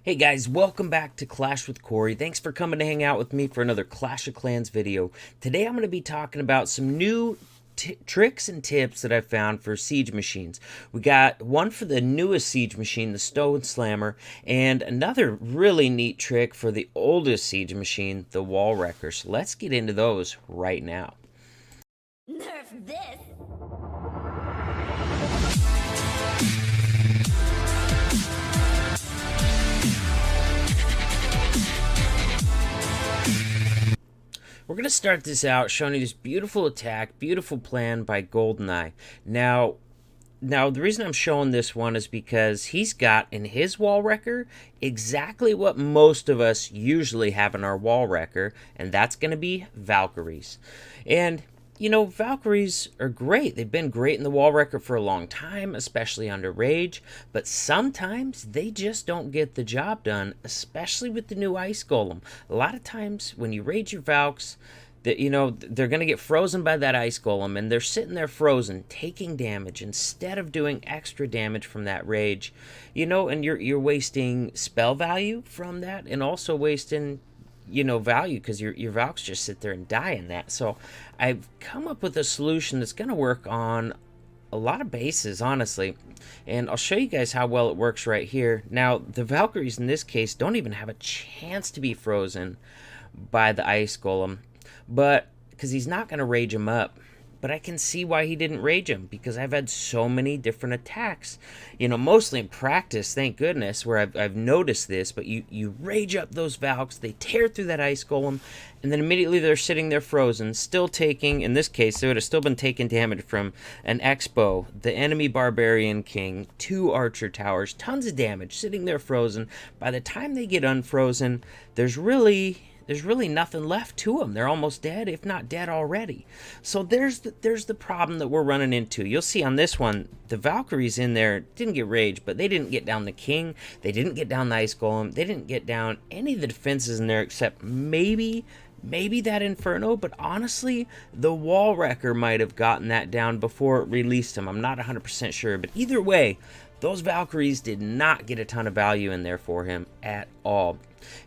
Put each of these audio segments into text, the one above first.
Hey guys, welcome back to Clash with Cory. Thanks for coming to hang out with me for another Clash of Clans video. Today I'm going to be talking about some new tricks and tips that I found for siege machines. We got one for the newest siege machine, the Stone Slammer, and another really neat trick for the oldest siege machine, the Wall Wrecker. So let's get into those right now. Nerf this! We're going to start this out showing you this beautiful attack, beautiful plan by GoldenEye. Now, the reason I'm showing this one is because he's got in his Wall Wrecker exactly what most of us usually have in our Wall Wrecker, and that's going to be Valkyries. And you know, Valkyries are great. They've been great in the Wall Wrecker for a long time, especially under Rage, but sometimes they just don't get the job done, especially with the new Ice Golem. A lot of times when you Rage your Valks, that they're going to get frozen by that Ice Golem, and they're sitting there frozen, taking damage instead of doing extra damage from that Rage. And you're wasting spell value from that, and also wasting value because your Valks just sit there and die in that. So I've come up with a solution that's going to work on a lot of bases, honestly, and I'll show you guys how well it works right here. Now, the Valkyries in this case don't even have a chance to be frozen by the Ice Golem, but because he's not going to rage him up. But I can see why he didn't rage him, because I've had so many different attacks, mostly in practice, thank goodness, where I've noticed this. But you rage up those Valks, they tear through that Ice Golem, and then immediately they're sitting there frozen, still taking, in this case, they would have still been taking damage from an Expo, the enemy Barbarian King, 2 Archer Towers, tons of damage, sitting there frozen. By the time they get unfrozen, there's really nothing left to them. They're almost dead, if not dead already. So there's the problem that we're running into. You'll see on this one, the Valkyries in there didn't get rage, but they didn't get down the King. They didn't get down the Ice Golem. They didn't get down any of the defenses in there except maybe that Inferno, but honestly, the Wall Wrecker might have gotten that down before it released him. I'm not 100% sure, but either way, those Valkyries did not get a ton of value in there for him at all.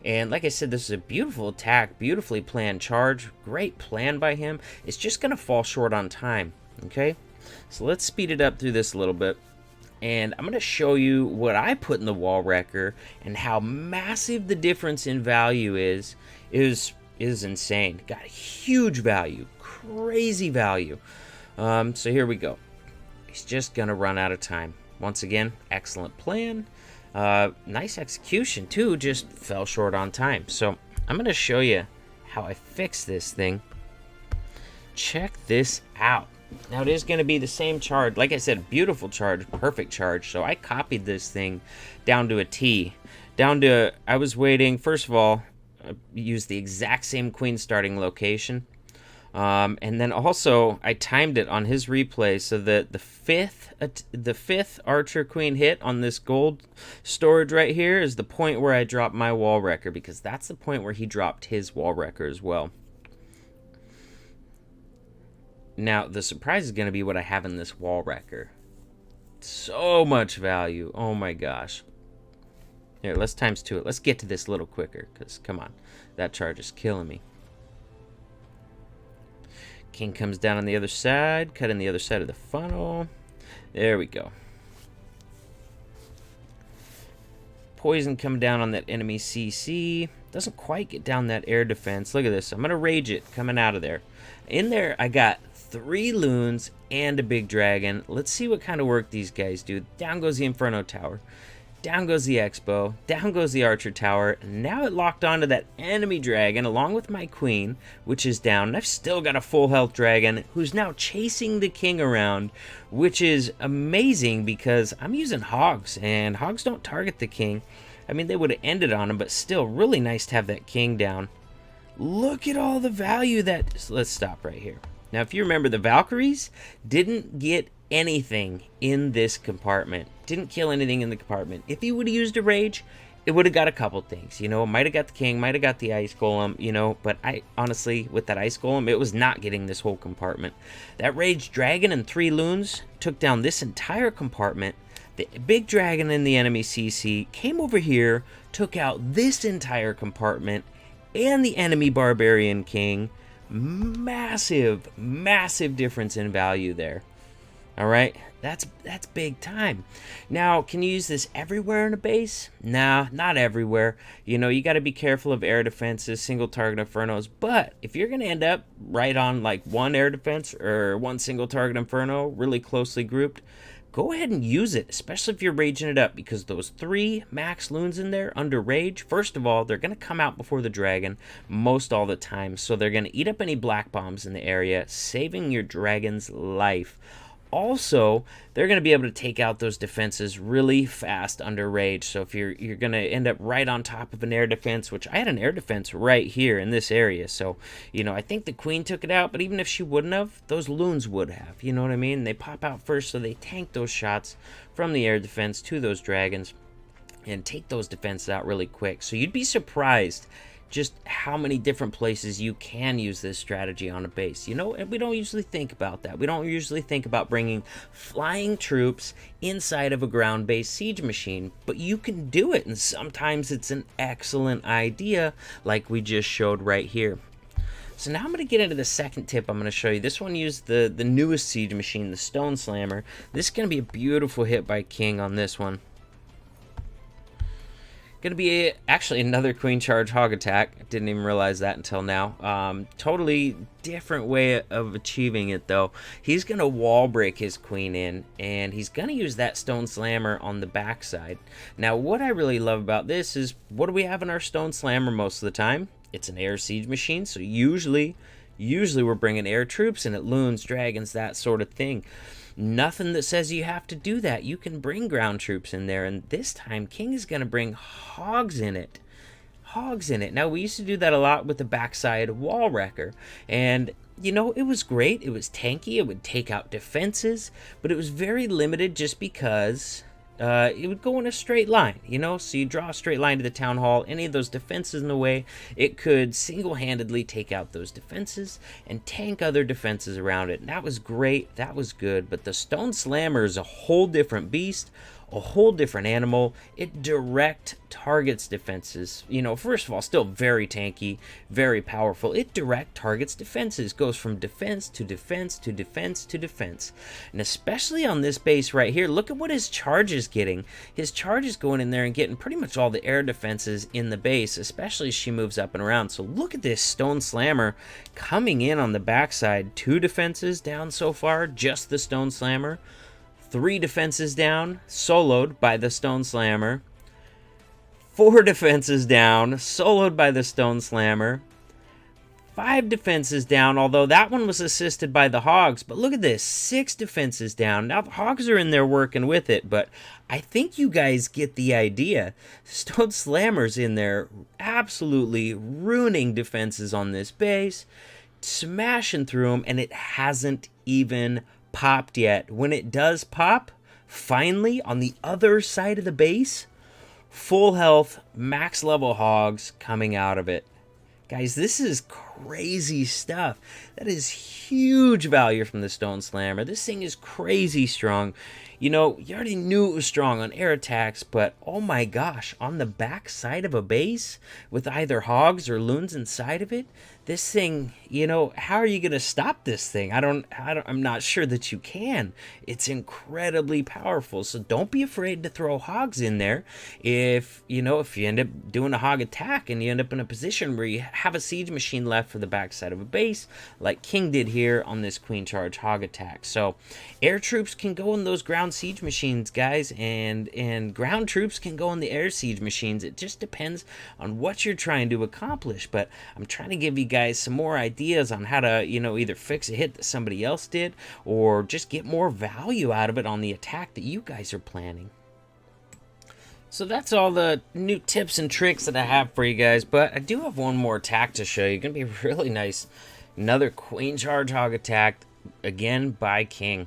And like I said, this is a beautiful attack, beautifully planned charge, great plan by him. It's just going to fall short on time, okay? So let's speed it up through this a little bit. And I'm going to show you what I put in the Wall Wrecker and how massive the difference in value is insane. Got huge value, crazy value. So here we go. He's just going to run out of time. Once again, excellent plan. Nice execution too, just fell short on time. So I'm going to show you how I fix this thing. Check this out. Now it is going to be the same charge. Like I said, beautiful charge, perfect charge. So I copied this thing down to a T. I was waiting, first of all, I used the exact same queen starting location. And then also I timed it on his replay so that the fifth Archer Queen hit on this gold storage right here is the point where I dropped my Wall Wrecker, because that's the point where he dropped his Wall Wrecker as well. Now the surprise is going to be what I have in this Wall Wrecker. So much value. Oh my gosh. Here, let's times 2 it. Let's get to this a little quicker, because come on, that charge is killing me. King comes down on the other side, cutting the other side of the funnel. There we go. Poison come down on that enemy CC. Doesn't quite get down that air defense. Look at this. I'm going to rage it coming out of there. In there, I got 3 loons and a big dragon. Let's see what kind of work these guys do. Down goes the Inferno Tower. Down goes the Expo, down goes the Archer Tower, and now it locked onto that enemy dragon along with my queen, which is down, and I've still got a full health dragon who's now chasing the king around, which is amazing because I'm using hogs, and hogs don't target the king. I mean, they would have ended on him, but still really nice to have that king down. Look at all the value that... So let's stop right here. Now, if you remember, the Valkyries didn't get anything in this compartment. Didn't kill anything in the compartment. If he would have used a rage, it would have got a couple things. Might have got the king, might have got the Ice Golem, but I honestly, with that Ice Golem, it was not getting this whole compartment. That Rage Dragon and 3 loons took down this entire compartment. The big dragon in the enemy CC came over here, took out this entire compartment and the enemy barbarian king. Massive, massive difference in value there. All right, that's big time. Now, can you use this everywhere in a base? Nah, not everywhere. You know, you got to be careful of air defenses, single target infernos. But if you're going to end up right on like one air defense or one single target inferno, really closely grouped, go ahead and use it, especially if you're raging it up, because those 3 max loons in there under rage, first of all, they're going to come out before the dragon most all the time. So they're going to eat up any black bombs in the area, saving your dragon's life. Also, they're going to be able to take out those defenses really fast under rage. So if you're going to end up right on top of an air defense, which I had an air defense right here in this area. So, you know, I think the queen took it out, but even if she wouldn't have, those loons would have. You know what I mean? They pop out first, so they tank those shots from the air defense to those dragons and take those defenses out really quick. So you'd be surprised just how many different places you can use this strategy on a base. You know, and we don't usually think about that. We don't usually think about bringing flying troops inside of a ground-based siege machine, but you can do it, and sometimes it's an excellent idea, like we just showed right here. So now I'm going to get into the second tip I'm going to show you. This one used the newest siege machine, the Stone Slammer. This is going to be a beautiful hit by King on this one. Going to be actually another queen charge hog attack. Didn't even realize that until now. Totally different way of achieving it though. He's going to wall break his queen in, and he's going to use that Stone Slammer on the backside. Now what I really love about this is, what do we have in our Stone Slammer most of the time? It's an air siege machine, so usually we're bringing air troops in it, loons, dragons, that sort of thing. Nothing that says you have to do that. You can bring ground troops in there, and this time King is going to bring hogs in it. Hogs in it. Now, we used to do that a lot with the backside wall wrecker, and you know, it was great. It was tanky. It would take out defenses, but it was very limited just because it would go in a straight line, you know, so you draw a straight line to the town hall, any of those defenses in the way, it could single-handedly take out those defenses and tank other defenses around it. And that was great, that was good, but the Stone Slammer is a whole different beast, a whole different animal. It direct targets defenses. You know, first of all, still very tanky, very powerful. It direct targets defenses, goes from defense to defense to defense to defense. And especially on this base right here, look at what his charge is getting. His charge is going in there and getting pretty much all the air defenses in the base, especially as she moves up and around. So look at this Stone Slammer coming in on the backside. 2 defenses down so far, just the Stone Slammer. 3 defenses down, soloed by the Stone Slammer. 4 defenses down, soloed by the Stone Slammer. 5 defenses down, although that one was assisted by the hogs. But look at this, 6 defenses down. Now the hogs are in there working with it, but I think you guys get the idea. Stone Slammer's in there absolutely ruining defenses on this base, smashing through them, and it hasn't even popped yet. When it does pop, finally, on the other side of the base, full health, max level hogs coming out of it. Guys, this is crazy stuff. That is huge value from the Stone Slammer. This thing is crazy strong. You know, you already knew it was strong on air attacks, but oh my gosh, on the back side of a base with either hogs or loons inside of it, this thing, you know, how are you going to stop this thing? I'm not sure that you can. It's incredibly powerful. So don't be afraid to throw hogs in there. If you end up doing a hog attack and you end up in a position where you have a siege machine left for the backside of a base, like King did here on this Queen Charge hog attack. So air troops can go in those ground siege machines, guys, and ground troops can go in the air siege machines. It just depends on what you're trying to accomplish. But I'm trying to give you guys some more ideas on how to, either fix a hit that somebody else did or just get more value out of it on the attack that you guys are planning. So that's all the new tips and tricks that I have for you guys, but I do have one more attack to show you. Gonna be really nice. Another Queen Charge hog attack, again by King.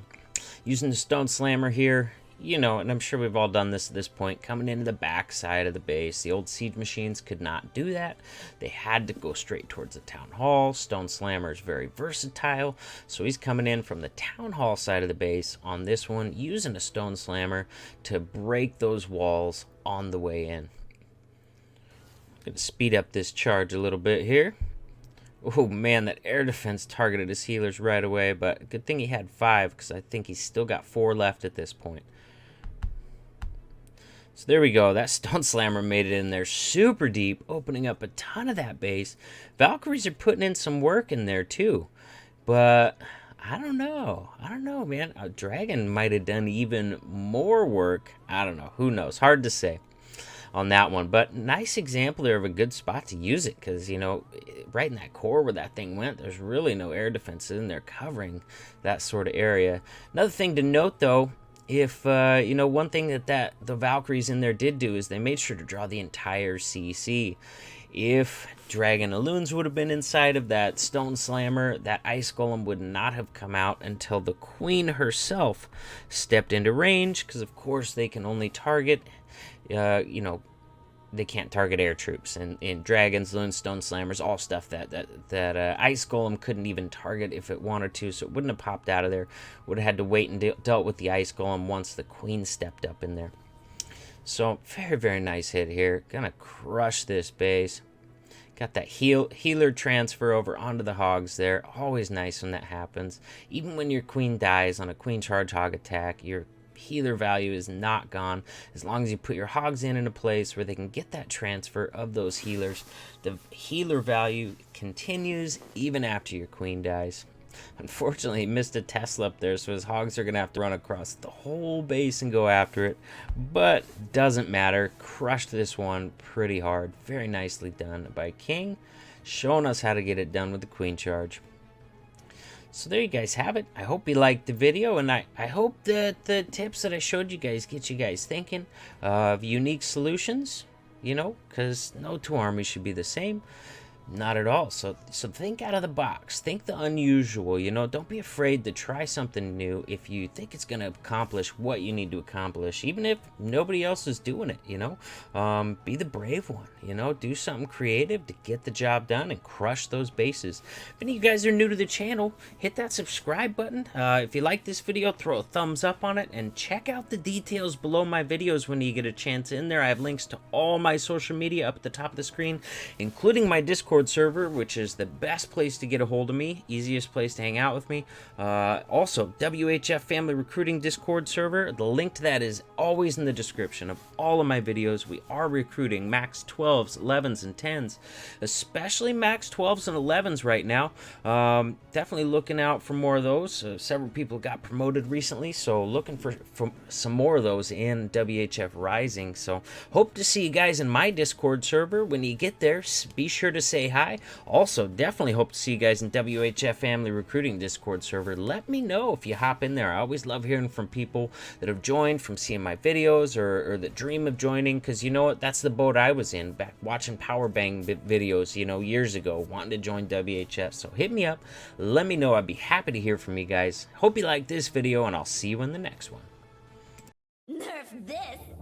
Using the Stone Slammer here. you know, and I'm sure we've all done this at this point, coming into the back side of the base. The old siege machines could not do that. They had to go straight towards the town hall. Stone Slammer is very versatile, so he's coming in from the town hall side of the base on this one, using a Stone Slammer to break those walls on the way in. I'm going to speed up this charge a little bit here. Oh man, that air defense targeted his healers right away, but good thing he had 5, because I think he's still got 4 left at this point. So there we go. That Stone Slammer made it in there super deep, opening up a ton of that base. Valkyries are putting in some work in there too, but I don't know. Man. A dragon might have done even more work. I don't know. Who knows? Hard to say on that one, but nice example there of a good spot to use it, because, you know, right in that core where that thing went, there's really no air defenses in there covering that sort of area. Another thing to note, though, if you know, one thing that the Valkyries in there did do is they made sure to draw the entire CC. If Dragon Alloons would have been inside of that Stone Slammer, that Ice Golem would not have come out until the Queen herself stepped into range, because of course they can only target, you know, they can't target air troops, and in Dragons, Loons, Stone Slammers, all stuff that Ice Golem couldn't even target if it wanted to, so it wouldn't have popped out of there. Would have had to wait and dealt with the Ice Golem once the Queen stepped up in there. So very, very nice hit here. Gonna crush this base. Got that healer transfer over onto the hogs there. Always nice when that happens. Even when your Queen dies on a Queen charge hog attack, your healer value is not gone. As long as you put your hogs in a place where they can get that transfer of those healers, the healer value continues even after your Queen dies. Unfortunately, he missed a Tesla up there, so his hogs are going to have to run across the whole base and go after it. But doesn't matter. Crushed this one pretty hard. Very nicely done by King, showing us how to get it done with the Queen charge. So there you guys have it. I hope you liked the video, and I hope that the tips that I showed you guys get you guys thinking of unique solutions, you know, because no two armies should be the same. Not at all. So think out of the box. Think the unusual, you know. Don't be afraid to try something new if you think it's going to accomplish what you need to accomplish, even if nobody else is doing it, you know. Be the brave one, you know. Do something creative to get the job done and crush those bases. If any of you guys are new to the channel, hit that subscribe button. If you like this video, throw a thumbs up on it, and check out the details below my videos when you get a chance. In there, I have links to all my social media up at the top of the screen, including my Discord server, which is the best place to get a hold of me, easiest place to hang out with me. Also, WHF Family Recruiting Discord server, the link to that is always in the description of all of my videos. We are recruiting max 12s, 11s, and 10s, especially max 12s and 11s right now. Definitely looking out for more of those. Several people got promoted recently, so looking for some more of those in WHF Rising. So hope to see you guys in my Discord server. When you get there, be sure to say hi. Also, definitely hope to see you guys in WHF Family Recruiting Discord server. Let me know if you hop in there. I always love hearing from people that have joined from seeing my videos or that dream of joining, because you know what, that's the boat I was in back watching power bang videos, you know, years ago, wanting to join WHF. So hit me up, let me know. I'd be happy to hear from you guys. Hope you liked this video, and I'll see you in the next one. Nerf this!